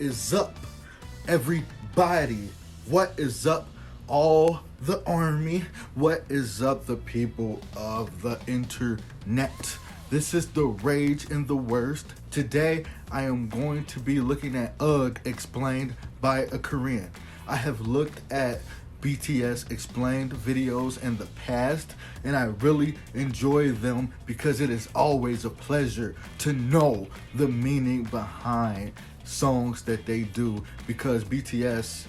is up, everybody? What is up, all the army? What is up, the people of the internet? This is the Rage and the Worst. Today, I am going to be looking at UGG explained by a Korean. I have looked at BTS explained videos in the past, and I really enjoy them because it is always a pleasure to know the meaning behind songs that they do, because BTS,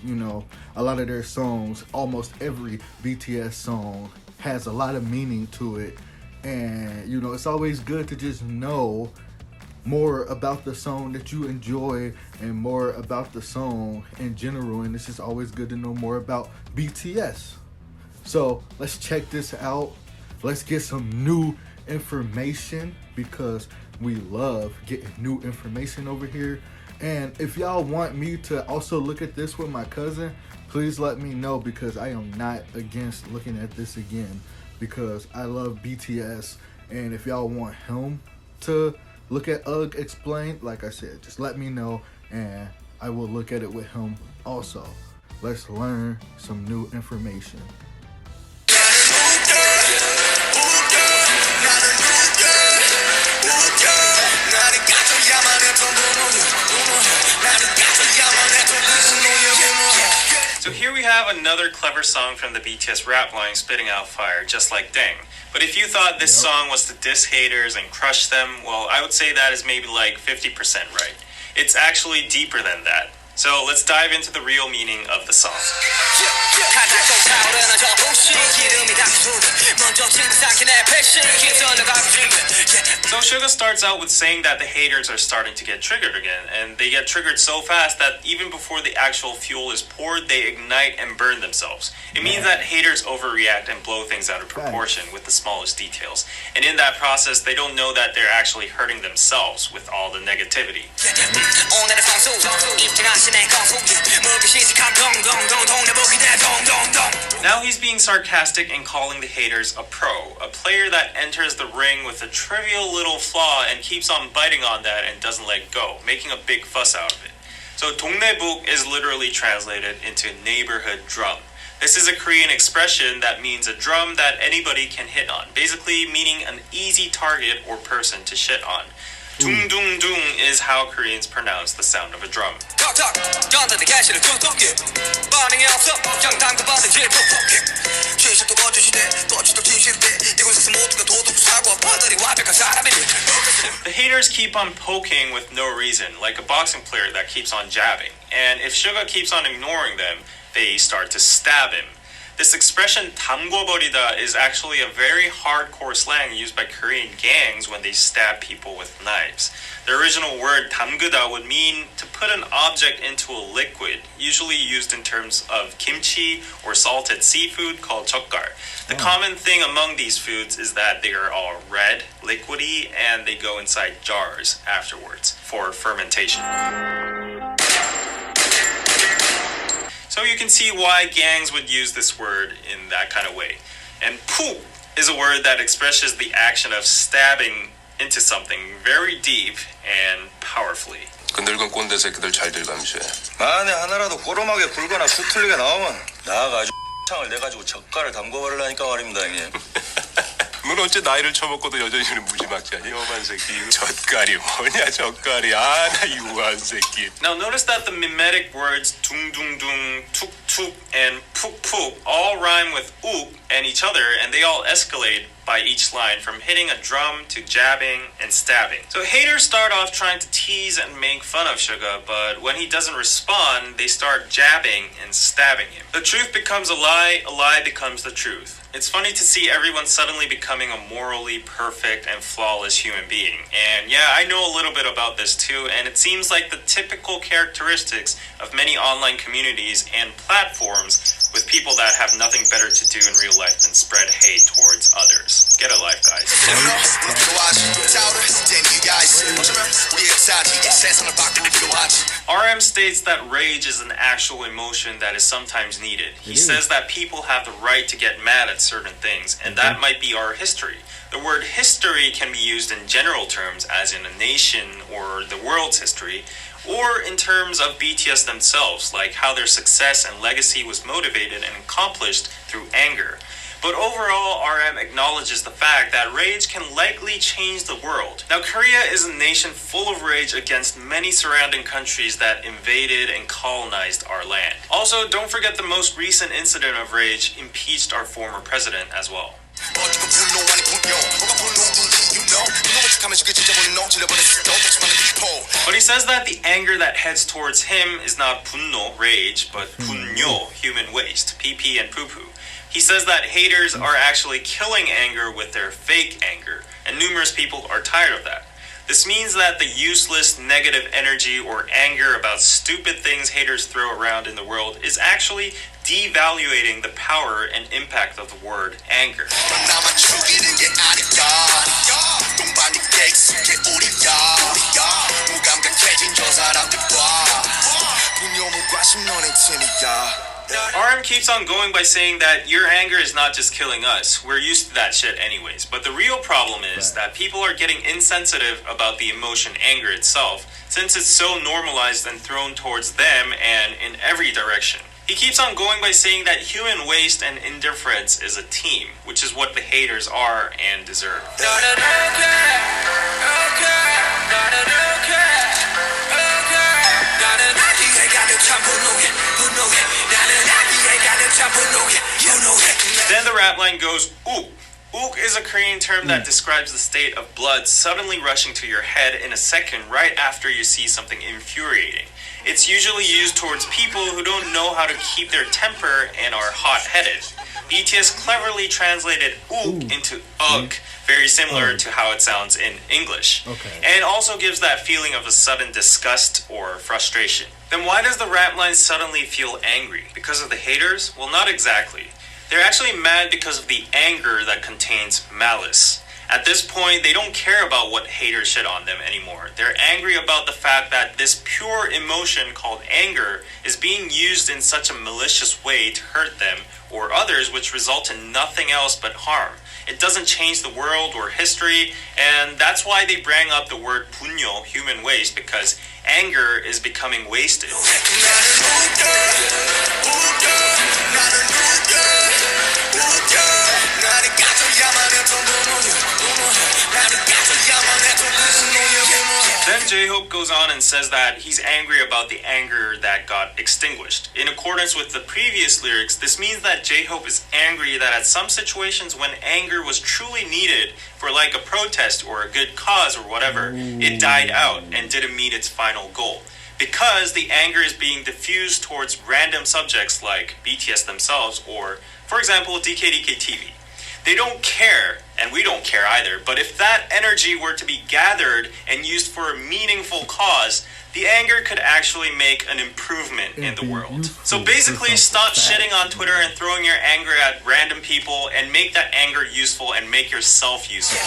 a lot of their songs, almost every BTS song has a lot of meaning to it, and it's always good to just know more about the song that you enjoy and more about the song in general, and it's just always good to know more about BTS. So let's check this out. Let's get some new information because we love getting new information over here. And if y'all want me to also look at this with my cousin, please let me know, because I am not against looking at this again, because I love BTS. And if y'all want him to look at UGG explained, like I said, just let me know and I will look at it with him also. Let's learn some new information. So here we have another clever song from the BTS Ratline spitting out fire, just like Dang. But if you thought this song was to diss haters and crush them, well, I would say that is maybe like 50% right. It's actually deeper than that. So let's dive into the real meaning of the song. So Suga starts out with saying that the haters are starting to get triggered again, and they get triggered so fast that even before the actual fuel is poured, they ignite and burn themselves. It means that haters overreact and blow things out of proportion with the smallest details. And in that process, they don't know that they're actually hurting themselves with all the negativity. Now he's being sarcastic and calling the haters a pro, a player that enters the ring with a trivial little flaw and keeps on biting on that and doesn't let go, making a big fuss out of it. So 동네북 is literally translated into neighborhood drum. This is a Korean expression that means a drum that anybody can hit on, basically meaning an easy target or person to shit on. Dung dung dung is how Koreans pronounce the sound of a drum. The haters keep on poking with no reason, like a boxing player that keeps on jabbing. And if Suga keeps on ignoring them, they start to stab him. This expression 담궈버리다 is actually a very hardcore slang used by Korean gangs when they stab people with knives. The original word 담그다 would mean to put an object into a liquid, usually used in terms of kimchi or salted seafood called 젓갈. The common thing among these foods is that they are all red, liquidy, and they go inside jars afterwards for fermentation. So you can see why gangs would use this word in that kind of way. And 푹 is a word that expresses the action of stabbing into something very deep and powerfully. 그 늙은 꼰대 새끼들 잘들 감시해. 만에 하나라도 호ром하게 굴거나 수틀리게 나오면 나가지고 창을 내가지고 젓갈을 담궈버리려니까 말입니다, 형님. 넌 어째 나이를 처먹고도 여전히 무지막지하니? 험한 새끼. 젓갈이 뭐냐, 젓갈이. 아, 나 유한 새끼. Now notice that the mimetic words 둥둥둥, 툭툭, and 푹푹 all rhyme with uk and each other, and they all escalate by each line, from hitting a drum to jabbing and stabbing. So haters start off trying to tease and make fun of Suga, but when he doesn't respond, they start jabbing and stabbing him. The truth becomes a lie becomes the truth. It's funny to see everyone suddenly becoming a morally perfect and flawless human being. And yeah, I know a little bit about this too, and it seems like the typical characteristics of many online communities and platforms with people that have nothing better to do in real life than spread hate towards others. Get a life, guys. RM states that rage is an actual emotion that is sometimes needed. He says that people have the right to get mad at certain things, and that might be our history. The word history can be used in general terms, as in a nation or the world's history, or in terms of BTS themselves, like how their success and legacy was motivated and accomplished through anger. But overall, RM acknowledges the fact that rage can likely change the world. Now, Korea is a nation full of rage against many surrounding countries that invaded and colonized our land. Also, don't forget the most recent incident of rage impeached our former president as well. But he says that the anger that heads towards him is not 분노, rage, but 분뇨, human waste, PP and poo-poo. He says that haters are actually killing anger with their fake anger, and numerous people are tired of that. This means that the useless negative energy or anger about stupid things haters throw around in the world is actually devaluating the power and impact of the word anger. RM keeps on going by saying that your anger is not just killing us. We're used to that shit anyways. But the real problem is that people are getting insensitive about the emotion anger itself, since it's so normalized and thrown towards them and in every direction. He keeps on going by saying that human waste and indifference is a team, which is what the haters are and deserve. Then the rap line goes, ook. Ook is a Korean term that describes the state of blood suddenly rushing to your head in a second right after you see something infuriating. It's usually used towards people who don't know how to keep their temper and are hot-headed. BTS cleverly translated ook into ugh, very similar to how it sounds in English. And also gives that feeling of a sudden disgust or frustration. Then why does the rap line suddenly feel angry? Because of the haters? Well, not exactly. They're actually mad because of the anger that contains malice. At this point, they don't care about what haters shit on them anymore. They're angry about the fact that this pure emotion called anger is being used in such a malicious way to hurt them or others, which result in nothing else but harm. It doesn't change the world or history, and that's why they bring up the word 분뇨, human waste, because anger is becoming wasted. Then J-Hope goes on and says that he's angry about the anger that got extinguished. In accordance with the previous lyrics, this means that J-Hope is angry that at some situations when anger was truly needed for like a protest or a good cause or whatever, it died out and didn't meet its final goal. Because the anger is being diffused towards random subjects like BTS themselves or, for example, DKDK TV. They don't care, and we don't care either, but if that energy were to be gathered and used for a meaningful cause, the anger could actually make an improvement in the world. So basically, stop shitting on Twitter and throwing your anger at random people and make that anger useful and make yourself useful.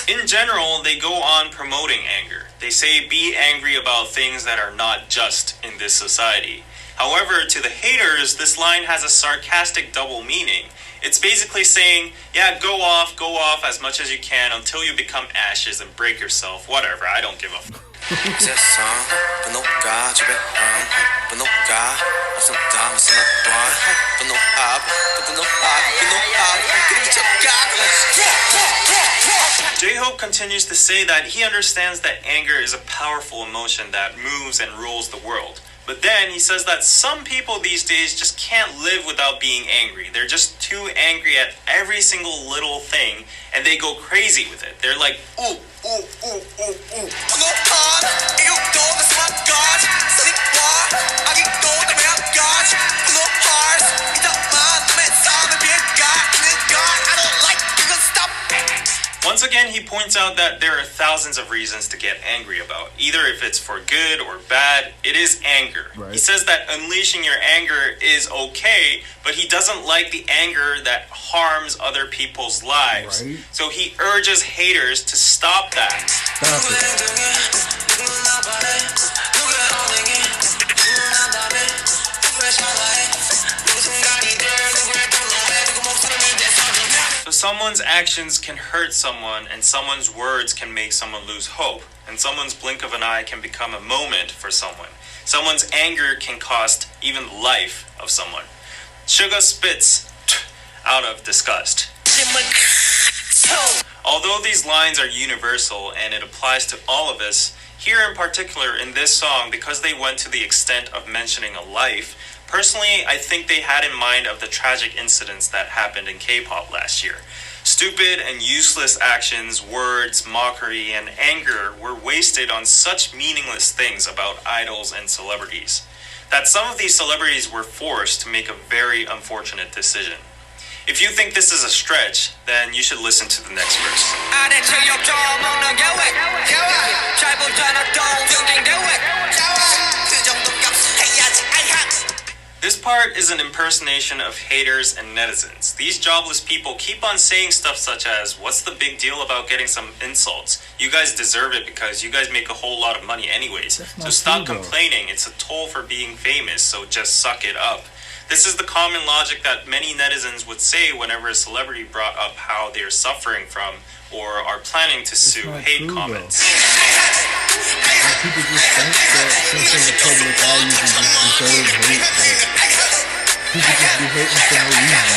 In general, they go on promoting anger. They say be angry about things that are not just in this society. However, to the haters, this line has a sarcastic double meaning. It's basically saying, yeah, go off as much as you can until you become ashes and break yourself, whatever, I don't give a f***. J-Hope continues to say that he understands that anger is a powerful emotion that moves and rules the world. But then he says that some people these days just can't live without being angry. They're just too angry at every single little thing, and they go crazy with it. They're like, ooh, ooh, ooh, ooh, ooh. Once again, he points out that there are thousands of reasons to get angry about. Either if it's for good or bad, it is anger. Right. He says that unleashing your anger is okay, but he doesn't like the anger that harms other people's lives. Right. So he urges haters to stop that. someone's actions can hurt someone, and someone's words can make someone lose hope, and someone's blink of an eye can become a moment for someone. Someone's anger can cost even the life of someone. Suga spits out of disgust. Although these lines are universal and it applies to all of us, here in particular in this song, because they went to the extent of mentioning a life, personally, I think they had in mind of the tragic incidents that happened in K-pop last year. Stupid and useless actions, words, mockery, and anger were wasted on such meaningless things about idols and celebrities, that some of these celebrities were forced to make a very unfortunate decision. If you think this is a stretch, then you should listen to the next verse. This part is an impersonation of haters and netizens. These jobless people keep on saying stuff such as, what's the big deal about getting some insults? You guys deserve it because you guys make a whole lot of money anyways. So stop complaining. It's a toll for being famous, so just suck it up. This is the common logic that many netizens would say whenever a celebrity brought up how they're suffering from or are planning to sue hate comments. People just think that since in the public eye you just deserve hate, people just be hating for no reason.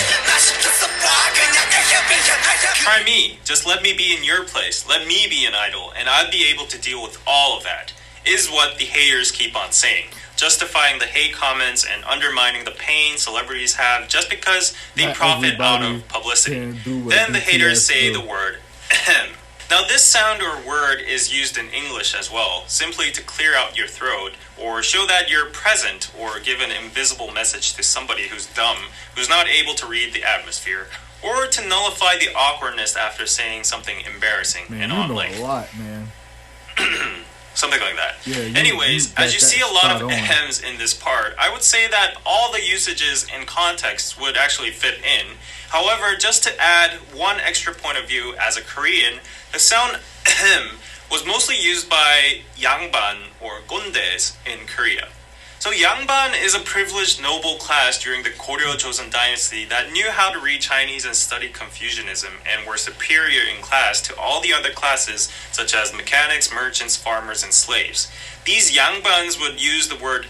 Try me. Just let me be in your place. Let me be an idol, and I'd be able to deal with all of that, is what the haters keep on saying, justifying the hate comments and undermining the pain celebrities have just because they Not profit out of publicity. Then the haters say the word ahem. Now this sound or word is used in English as well, simply to clear out your throat or show that you're present or give an invisible message to somebody who's dumb, who's not able to read the atmosphere, or to nullify the awkwardness after saying something embarrassing and on length. A lot, man. Something like that. Yeah, Anyways, as you see a lot of ahems in this part, I would say that all the usages and contexts would actually fit in. However, just to add one extra point of view as a Korean, the sound ahem was mostly used by yangban or gondes in Korea. So yangban is a privileged noble class during the Goryeo Joseon dynasty that knew how to read Chinese and study Confucianism and were superior in class to all the other classes such as mechanics, merchants, farmers, and slaves. These yangbans would use the word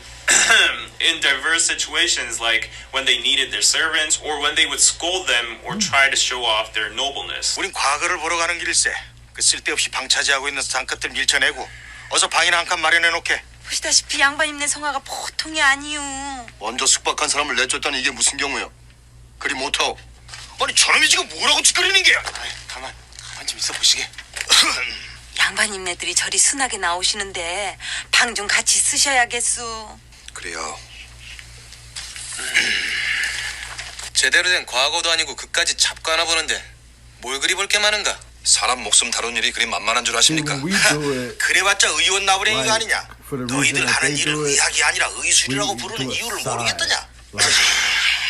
in diverse situations like when they needed their servants or when they would scold them or try to show off their nobleness. 우린 과거를 보러 가는 길일세. 그 쓸데없이 방 차지하고 있는 상급들 밀쳐내고 어서 방이나 한 칸 마련해 놓게. 보시다시피 양반님네 성화가 보통이 아니요. 먼저 숙박한 사람을 내쫓다니 이게 무슨 경우야? 그리 못하오. 아니 저놈이 지금 뭐라고 짓거리는 게야? 가만 좀 있어 보시게. 양반님네들이 저리 순하게 나오시는데 방 좀 같이 쓰셔야겠소. 그래요. 제대로 된 과거도 아니고 그까지 잡가나 보는데 뭘 그리 볼 게 많은가? 사람 목숨 다룬 일이 그리 만만한 줄 아십니까? See, when we do it, 그래봤자 의원 나부랭이가 like, 아니냐? for the 너희들 reason that 하는 they 일을 do it, 의학이 아니라 의술이라고 we 부르는 do it 이유를 side. 모르겠더냐?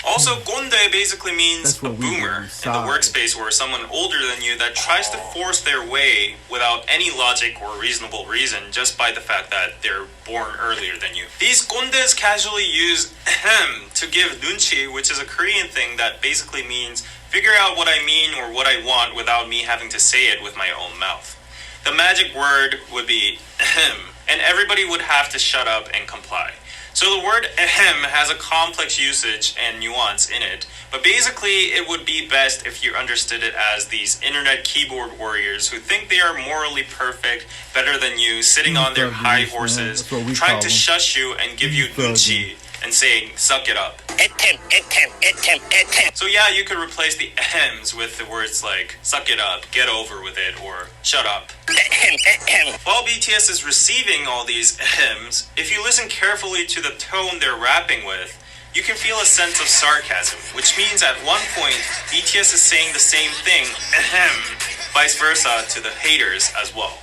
Also, gonde basically means That's a what we boomer do, in the side. workspace or someone older than you that tries to force their way without any logic or reasonable reason just by the fact that they're born earlier than you. These gondes casually use ahem to give nunchi, which is a Korean thing that basically means figure out what I mean or what I want without me having to say it with my own mouth. The magic word would be ahem, and everybody would have to shut up and comply. So the word ahem has a complex usage and nuance in it, but basically it would be best if you understood it as these internet keyboard warriors who think they are morally perfect, better than you, sitting on their high horses, trying to shush you and give you nunchi and saying, suck it up. So yeah, you could replace the ahems with the words like, suck it up, get over with it, or shut up. While BTS is receiving all these ahems, if you listen carefully to the tone they're rapping with, you can feel a sense of sarcasm, which means at one point, BTS is saying the same thing, ahem, vice versa to the haters as well.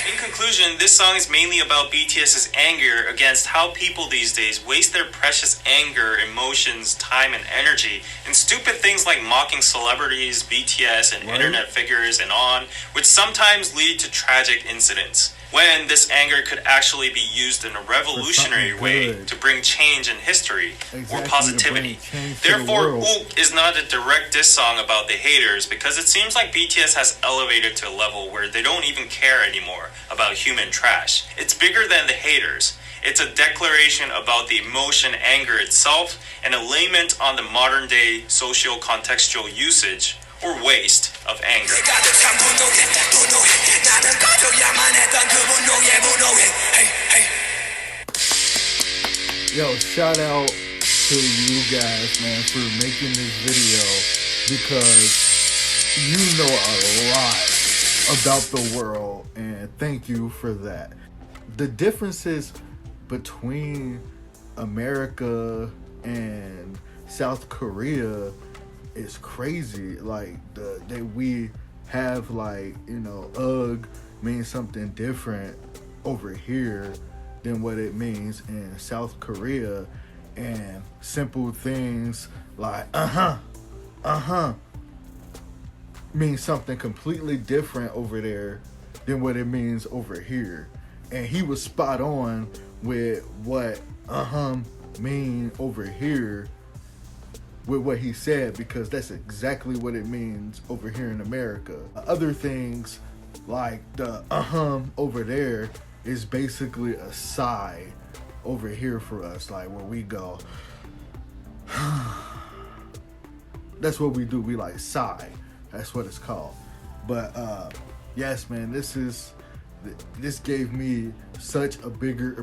In conclusion, this song is mainly about BTS's anger against how people these days waste their precious anger, emotions, time, and energy in stupid things like mocking celebrities, BTS, and internet figures, and on, which sometimes lead to tragic incidents. when this anger could actually be used in a revolutionary something way good. to bring change in history or Exactly, to positivity. bring change to the Therefore, world. Ook is not a direct diss song about the haters because it seems like BTS has elevated to a level where they don't even care anymore about human trash. It's bigger than the haters. It's a declaration about the emotion anger itself and a lament on the modern day socio contextual usage or waste of anger. Yo, shout out to you guys, man, for making this video, because you know a lot about the world, and thank you for that. The differences between America and South Korea is crazy. Like that we have, like, you know, ugh means something different over here than what it means in South Korea, and simple things like means something completely different over there than what it means over here. And he was spot on with what mean over here with what he said, because that's exactly what it means over here in America. Other things like the over there is basically a sigh over here for us, like where we go that's what we do, we like sigh. That's what it's called. But yes, man, this gave me such a bigger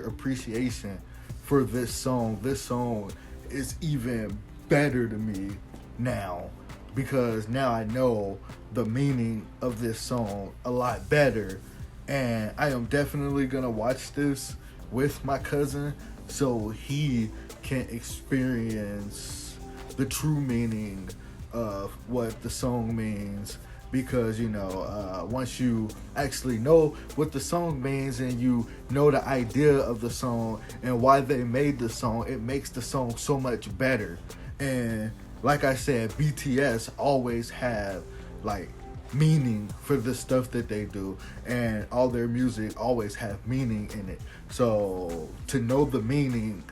appreciation for this song. This song is even better to me now, because now I know the meaning of this song a lot better, and I am definitely gonna watch this with my cousin so he can experience the true meaning of what the song means. Because, you know, once you actually know what the song means and you know the idea of the song and why they made the song, it makes the song so much better. And like I said, BTS always have like meaning for the stuff that they do, and all their music always have meaning in it. So to know the meaning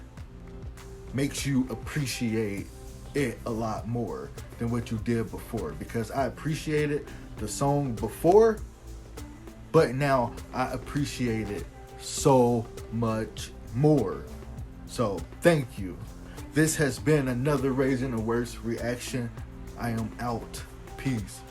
makes you appreciate it a lot more than what you did before, because I appreciated the song before, but now I appreciate it so much more. So thank you. This has been another Raising the Worst reaction. I am out. Peace.